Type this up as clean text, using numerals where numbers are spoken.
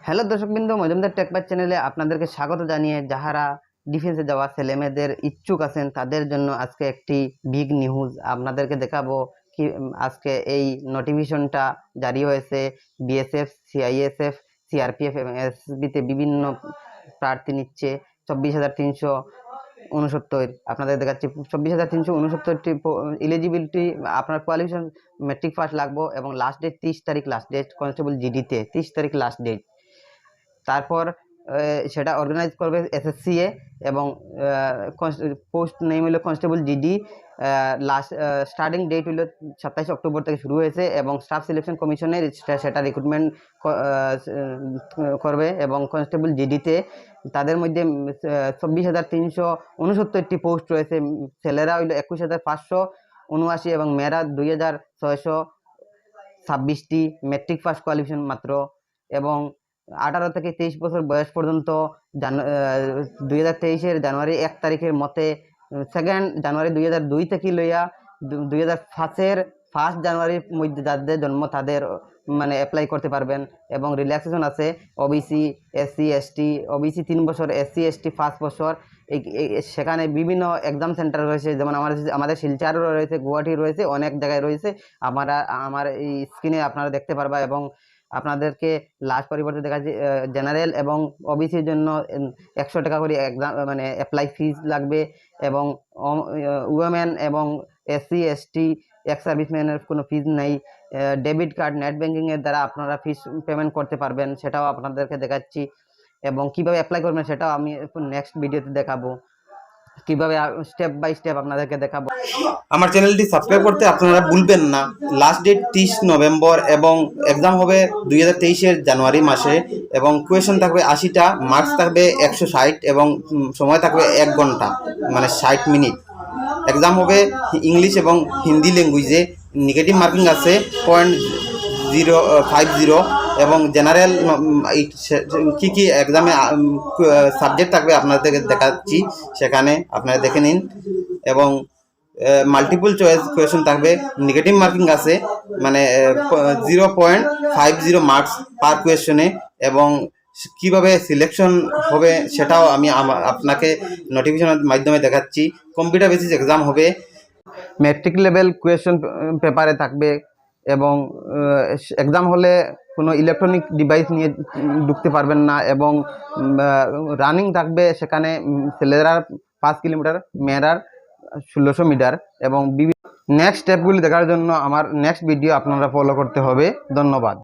Hello দর্শকবৃন্দ, মজুমদার টেকবাজ চ্যানেলে আপনাদেরকে স্বাগত জানিয়ে যাহারা ডিফেন্সে যাওয়া ছেলেমেয়েদের ইচ্ছুক আছেন তাদের জন্য আজকে একটি বিগ নিউজ আপনাদেরকে দেখাবো। কি আজকে এই নোটিফিকেশনটা জারি হয়েছে। বিএসএফ, সিআইএসএফ, সিআরপিএফ এবং এসএসবিতে বিভিন্ন প্রার্থী নিচ্ছে 24,369। আপনাদের দেখাচ্ছি 24,369টি এলিজিবিলিটি। আপনার কোয়ালিফিকেশন মেট্রিক পাস লাগবে এবং লাস্ট ডেট 30 তারিখ, লাস্ট ডেট কনস্টেবল জিডিতে 30 তারিখ লাস্ট ডেট। তারপর সেটা অর্গানাইজ করবে এসএসসি এবং পোস্ট নেম হলো constable GD. Last starting date হলো 27 অক্টোবর থেকে শুরু হয়েছে এবং স্টাফ সিলেকশন কমিশনে সেটা রিক্রুটমেন্ট করবে। এবং কনস্টেবল জিডিতে তাদের মধ্যে 24,369টি পোস্ট রয়েছে। ছেলেরা হইল 21,579 এবং মেয়েরা 2,626টি। মেট্রিক পাস কোয়ালিফিকেশন মাত্র। এবং 18 থেকে 23 বছর বয়স পর্যন্ত 2023-এর জানুয়ারি 1 তারিখের মতে 2 জানুয়ারি 2002 থেকে লইয়া 2005-এর 1 জানুয়ারির মধ্যে যাদের জন্ম তাদের মানে অ্যাপ্লাই করতে পারবেন। এবং রিল্যাক্সেশন আছে ওবিসি, এসসি, এসটি। ওবিসি 3 বছর, এসসি এসটি 5 বছর। সেখানে বিভিন্ন এক্সাম সেন্টার রয়েছে, যেমন আমাদের শিলচরও রয়েছে, গুয়াহাটি রয়েছে, অনেক জায়গায় রয়েছে। আমার এই স্ক্রিনে আপনারা দেখতে পারবা। এবং আপনাদেরকে লাস্ট পরিবর্তে দেখা যায় জেনারেল এবং ওবিসির জন্য 100 টাকা করে এক্সাম মানে অ্যাপ্লাই ফিজ লাগবে। এবং উইমেন এবং এসসি এসটি এক্স সার্ভিসম্যানের কোনো ফিজ নেই। ডেবিট কার্ড, নেট ব্যাঙ্কিংয়ের দ্বারা আপনারা ফিস পেমেন্ট করতে পারবেন, সেটাও আপনাদেরকে দেখাচ্ছি। এবং কিভাবে অ্যাপ্লাই করবেন সেটাও আমি নেক্সট ভিডিওতে দেখাবো, কিভাবে স্টেপ বাই স্টেপ আপনাদেরকে দেখাবো। আমার চ্যানেলটি সাবস্ক্রাইব করতে আপনারা ভুলবেন না। লাস্ট ডেট 30 নভেম্বর এবং এক্সাম হবে 2023-এর জানুয়ারি মাসে। এবং কোয়েশন থাকবে 80টা, মার্কস থাকবে 160 এবং সময় থাকবে 1 ঘন্টা মানে 60 মিনিট। এক্সাম হবে ইংলিশ এবং হিন্দি ল্যাঙ্গুয়েজে। নেগেটিভ মার্কিং আছে 0.050 এবং জেনারেল কী কী এক্সামে সাবজেক্ট থাকবে আপনাদেরকে দেখাচ্ছি, সেখানে আপনারা দেখে নিন। এবং মাল্টিপল চয়েস কোয়েশন থাকবে। নেগেটিভ মার্কিং আছে মানে 0.50 মার্কস পার কোয়েশনে। এবং কিভাবে সিলেকশন হবে সেটাও আমি আপনাকে নোটিফিকেশনের মাধ্যমে দেখাচ্ছি। কম্পিউটার বেসিস এক্সাম হবে। ম্যাট্রিক লেভেল কোয়েশন পেপারে থাকবে। এবং এক্সাম হলে কোনো ইলেকট্রনিক ডিভাইস নিয়ে ঢুকতে পারবেন না। এবং রানিং থাকবে সেখানে, ছেলেরা 5 কিলোমিটার, মেয়েরা 1600 মিটার। এবং নেক্সট স্টেপগুলি দেখার জন্য আমার নেক্সট ভিডিও আপনারা ফলো করতে হবে। ধন্যবাদ।